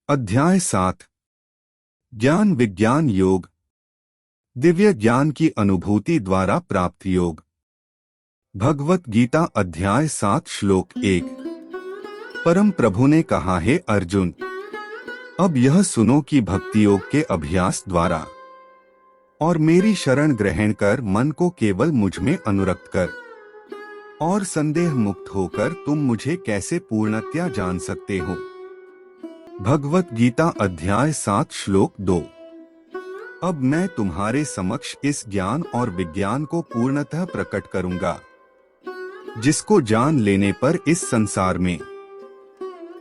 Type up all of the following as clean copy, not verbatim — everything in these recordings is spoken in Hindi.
अध्याय 7 ज्ञान विज्ञान योग। दिव्य ज्ञान की अनुभूति द्वारा प्राप्त योग। भगवत गीता अध्याय 7 श्लोक 1। परम प्रभु ने कहा, हे अर्जुन, अब यह सुनो कि भक्ति योग के अभ्यास द्वारा और मेरी शरण ग्रहण कर मन को केवल मुझ में अनुरक्त कर और संदेह मुक्त होकर तुम मुझे कैसे पूर्णतया जान सकते हो। भगवत गीता अध्याय 7 श्लोक 2। अब मैं तुम्हारे समक्ष इस ज्ञान और विज्ञान को पूर्णतः प्रकट करूंगा, जिसको जान लेने पर इस संसार में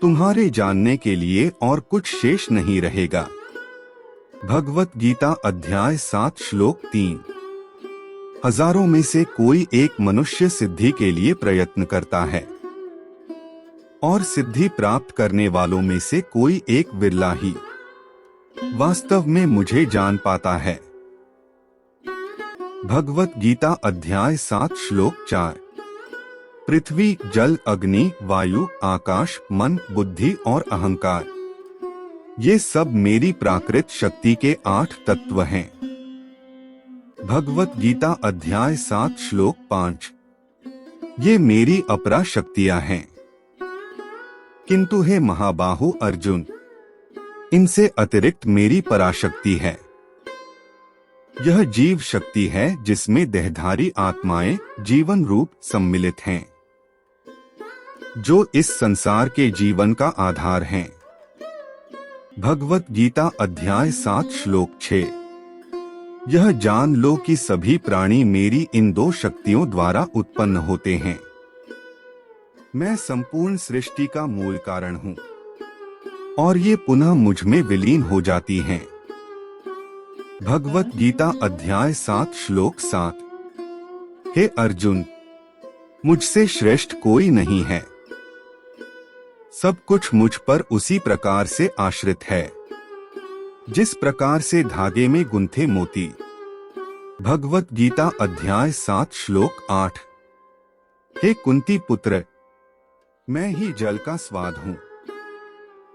तुम्हारे जानने के लिए और कुछ शेष नहीं रहेगा। भगवत गीता अध्याय 7 श्लोक 3। हजारों में से कोई एक मनुष्य सिद्धि के लिए प्रयत्न करता है और सिद्धि प्राप्त करने वालों में से कोई एक विरला ही वास्तव में मुझे जान पाता है। भगवत गीता अध्याय 7 श्लोक 4। पृथ्वी, जल, अग्नि, वायु, आकाश, मन, बुद्धि और अहंकार, ये सब मेरी प्राकृत शक्ति के 8 तत्व हैं। भगवत गीता अध्याय 7 श्लोक 5। ये मेरी अपरा शक्तियां हैं, किंतु हे महाबाहु अर्जुन, इनसे अतिरिक्त मेरी पराशक्ति है। यह जीव शक्ति है जिसमें देहधारी आत्माएं जीवन रूप सम्मिलित हैं, जो इस संसार के जीवन का आधार हैं। भगवत गीता अध्याय 7 श्लोक 6। यह जान लो कि सभी प्राणी मेरी इन 2 शक्तियों द्वारा उत्पन्न होते हैं। मैं संपूर्ण सृष्टि का मूल कारण हूँ और ये पुनः मुझ में विलीन हो जाती हैं। भगवत गीता अध्याय 7 श्लोक 7। हे अर्जुन, मुझसे श्रेष्ठ कोई नहीं है। सब कुछ मुझ पर उसी प्रकार से आश्रित है जिस प्रकार से धागे में गुंथे मोती। भगवत गीता अध्याय 7 श्लोक 8। हे कुंती पुत्र, मैं ही जल का स्वाद हूँ,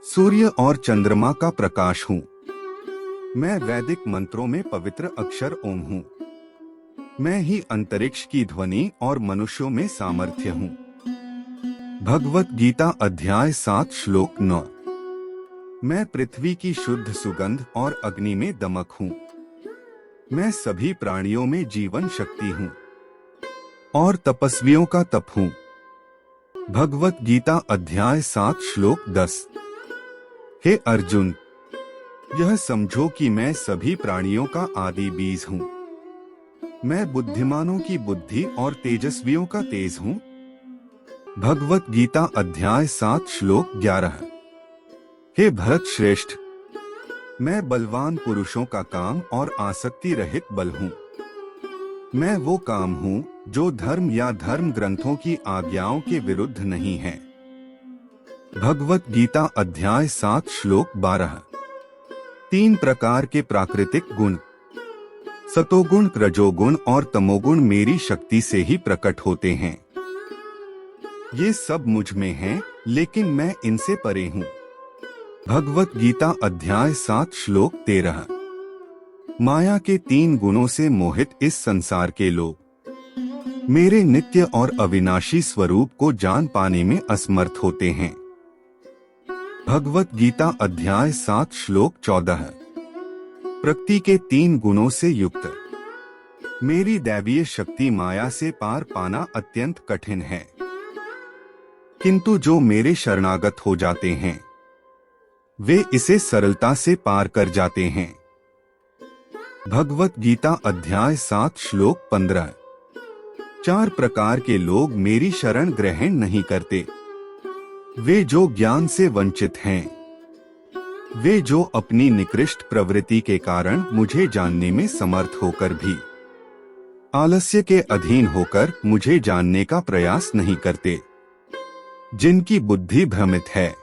सूर्य और चंद्रमा का प्रकाश हूँ। मैं वैदिक मंत्रों में पवित्र अक्षर ओम हूँ। मैं ही अंतरिक्ष की ध्वनि और मनुष्यों में सामर्थ्य हूँ। भगवत गीता अध्याय 7 श्लोक 9। मैं पृथ्वी की शुद्ध सुगंध और अग्नि में दमक हूँ। मैं सभी प्राणियों में जीवन शक्ति हूँ और तपस्वियों का तप हूँ। भगवत गीता अध्याय 7 श्लोक 10। हे अर्जुन, यह समझो कि मैं सभी प्राणियों का आदि बीज हूँ। मैं बुद्धिमानों की बुद्धि और तेजस्वियों का तेज हूँ। भगवत गीता अध्याय 7 श्लोक 11। हे भरत श्रेष्ठ, मैं बलवान पुरुषों का काम और आसक्ति रहित बल हूँ। मैं वो काम हूँ जो धर्म या धर्म ग्रंथों की आज्ञाओं के विरुद्ध नहीं है। भगवत गीता अध्याय 7 श्लोक 12। 3 प्रकार के प्राकृतिक गुण, सतोगुण, रजोगुण और तमोगुण मेरी शक्ति से ही प्रकट होते हैं। ये सब मुझ में हैं, लेकिन मैं इनसे परे हूँ। भगवत गीता अध्याय 7 श्लोक 13। माया के 3 गुणों से मोहित इस संसार के लोग मेरे नित्य और अविनाशी स्वरूप को जान पाने में असमर्थ होते हैं। भगवत गीता अध्याय 7 श्लोक 14। प्रकृति के 3 गुणों से युक्त मेरी दैवीय शक्ति माया से पार पाना अत्यंत कठिन है, किंतु जो मेरे शरणागत हो जाते हैं वे इसे सरलता से पार कर जाते हैं। भगवत गीता अध्याय 7 श्लोक 15। 4 प्रकार के लोग मेरी शरण ग्रहण नहीं करते। वे जो ज्ञान से वंचित हैं, वे जो अपनी निकृष्ट प्रवृत्ति के कारण मुझे जानने में समर्थ होकर भी आलस्य के अधीन होकर मुझे जानने का प्रयास नहीं करते, जिनकी बुद्धि भ्रमित है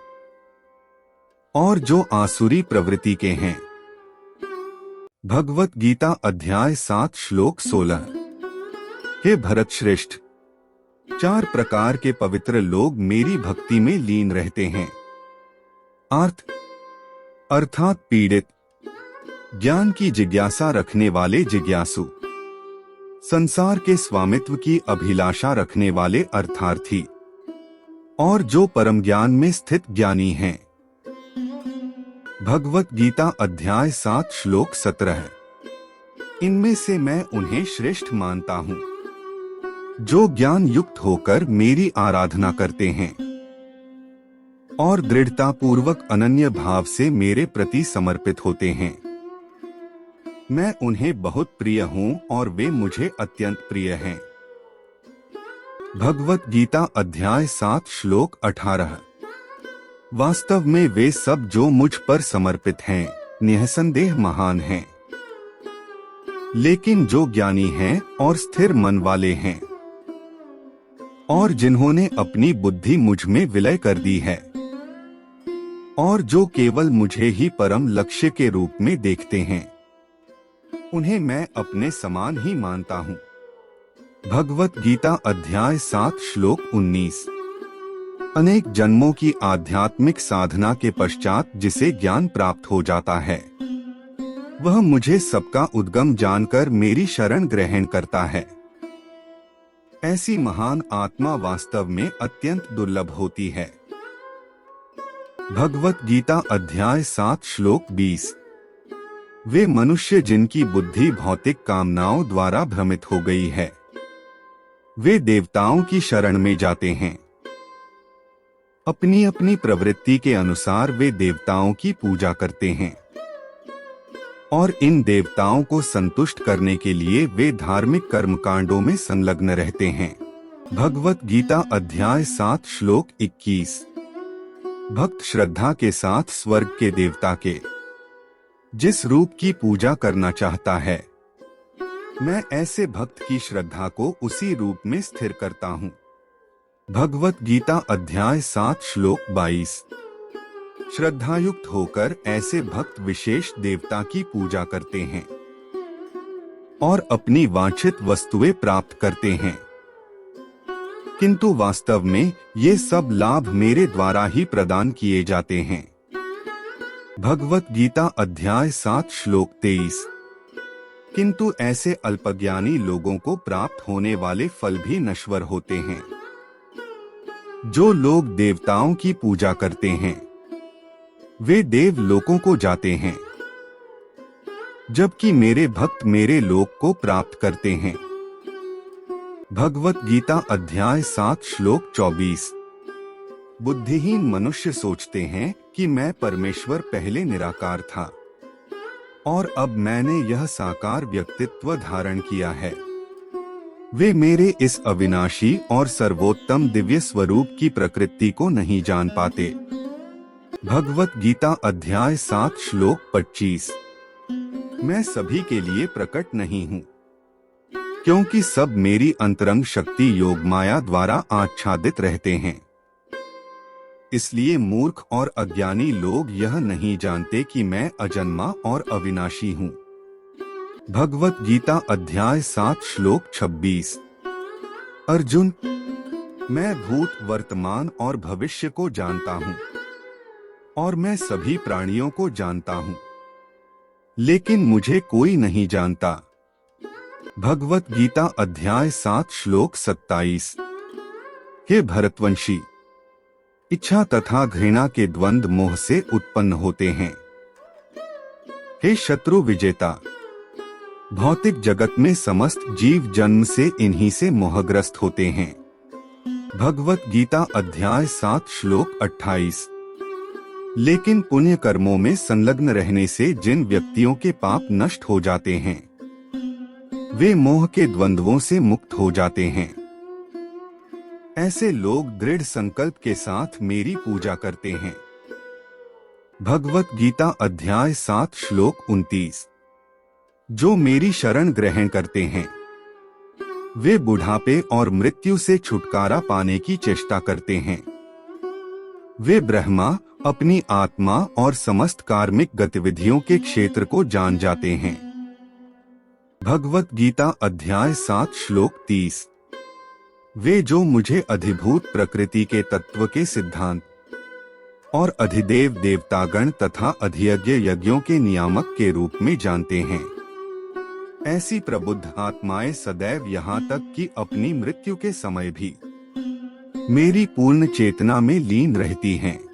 और जो आसुरी प्रवृत्ति के हैं। भगवत गीता अध्याय 7 श्लोक 16। हे भरत श्रेष्ठ, 4 प्रकार के पवित्र लोग मेरी भक्ति में लीन रहते हैं। अर्थ, अर्थात पीड़ित, ज्ञान की जिज्ञासा रखने वाले जिज्ञासु, संसार के स्वामित्व की अभिलाषा रखने वाले अर्थार्थी, और जो परम ज्ञान में स्थित ज्ञानी हैं। भगवत गीता अध्याय 7 श्लोक 17। इनमें से मैं उन्हें श्रेष्ठ मानता हूँ जो ज्ञान युक्त होकर मेरी आराधना करते हैं और दृढ़ता पूर्वक अनन्य भाव से मेरे प्रति समर्पित होते हैं। मैं उन्हें बहुत प्रिय हूँ और वे मुझे अत्यंत प्रिय हैं। भगवत गीता अध्याय 7 श्लोक 18। वास्तव में वे सब जो मुझ पर समर्पित हैं निःसंदेह महान हैं, लेकिन जो ज्ञानी हैं और स्थिर मन वाले हैं और जिन्होंने अपनी बुद्धि मुझ में विलय कर दी है और जो केवल मुझे ही परम लक्ष्य के रूप में देखते हैं, उन्हें मैं अपने समान ही मानता हूँ। भगवत गीता अध्याय 7 श्लोक 19। अनेक जन्मों की आध्यात्मिक साधना के पश्चात जिसे ज्ञान प्राप्त हो जाता है, वह मुझे सबका उद्गम जानकर मेरी शरण ग्रहण करता है। ऐसी महान आत्मा वास्तव में अत्यंत दुर्लभ होती है। भगवत गीता अध्याय 7 श्लोक 20। वे मनुष्य जिनकी बुद्धि भौतिक कामनाओं द्वारा भ्रमित हो गई है, वे देवताओं की शरण में जाते हैं। अपनी अपनी प्रवृत्ति के अनुसार वे देवताओं की पूजा करते हैं और इन देवताओं को संतुष्ट करने के लिए वे धार्मिक कर्मकांडों में संलग्न रहते हैं। भगवत गीता अध्याय 7 श्लोक 21। भक्त श्रद्धा के साथ स्वर्ग के देवता के जिस रूप की पूजा करना चाहता है, मैं ऐसे भक्त की श्रद्धा को उसी रूप में स्थिर करता हूँ। भगवत गीता अध्याय 7 श्लोक 22। श्रद्धायुक्त होकर ऐसे भक्त विशेष देवता की पूजा करते हैं और अपनी वांछित वस्तुएं प्राप्त करते हैं, किंतु वास्तव में ये सब लाभ मेरे द्वारा ही प्रदान किए जाते हैं। भगवत गीता अध्याय 7 श्लोक 23। किंतु ऐसे अल्पज्ञानी लोगों को प्राप्त होने वाले फल भी नश्वर होते हैं। जो लोग देवताओं की पूजा करते हैं, वे देव लोकों को जाते हैं, जबकि मेरे भक्त मेरे लोक को प्राप्त करते हैं। भगवत गीता अध्याय 7 श्लोक 24। बुद्धिहीन मनुष्य सोचते हैं कि मैं परमेश्वर पहले निराकार था और अब मैंने यह साकार व्यक्तित्व धारण किया है। वे मेरे इस अविनाशी और सर्वोत्तम दिव्य स्वरूप की प्रकृति को नहीं जान पाते। भगवत गीता अध्याय 7 श्लोक 25। मैं सभी के लिए प्रकट नहीं हूँ, क्योंकि सब मेरी अंतरंग शक्ति योग माया द्वारा आच्छादित रहते हैं। इसलिए मूर्ख और अज्ञानी लोग यह नहीं जानते कि मैं अजन्मा और अविनाशी हूँ। भगवत गीता अध्याय 7 श्लोक 26। अर्जुन, मैं भूत वर्तमान और भविष्य को जानता हूँ और मैं सभी प्राणियों को जानता हूँ, लेकिन मुझे कोई नहीं जानता। भगवत गीता अध्याय 7 श्लोक 27। हे भरतवंशी, इच्छा तथा घृणा के द्वंद्व मोह से उत्पन्न होते हैं। हे शत्रु विजेता, भौतिक जगत में समस्त जीव जन्म से इन्हीं से मोहग्रस्त होते हैं। भगवत गीता अध्याय 7 श्लोक 28। लेकिन पुण्य कर्मों में संलग्न रहने से जिन व्यक्तियों के पाप नष्ट हो जाते हैं, वे मोह के द्वंद्वों से मुक्त हो जाते हैं। ऐसे लोग दृढ़ संकल्प के साथ मेरी पूजा करते हैं। भगवत गीता अध्याय 7 श्लोक 29। जो मेरी शरण ग्रहण करते हैं, वे बुढ़ापे और मृत्यु से छुटकारा पाने की चेष्टा करते हैं। वे ब्रह्मा, अपनी आत्मा और समस्त कार्मिक गतिविधियों के क्षेत्र को जान जाते हैं। भगवत गीता अध्याय 7 श्लोक 30। वे जो मुझे अधिभूत प्रकृति के तत्व के सिद्धांत और अधिदेव देवतागण तथा अधियज्ञ यज्ञों के नियामक के रूप में जानते हैं। ऐसी प्रबुद्ध आत्माएं सदैव यहाँ तक कि अपनी मृत्यु के समय भी मेरी पूर्ण चेतना में लीन रहती हैं।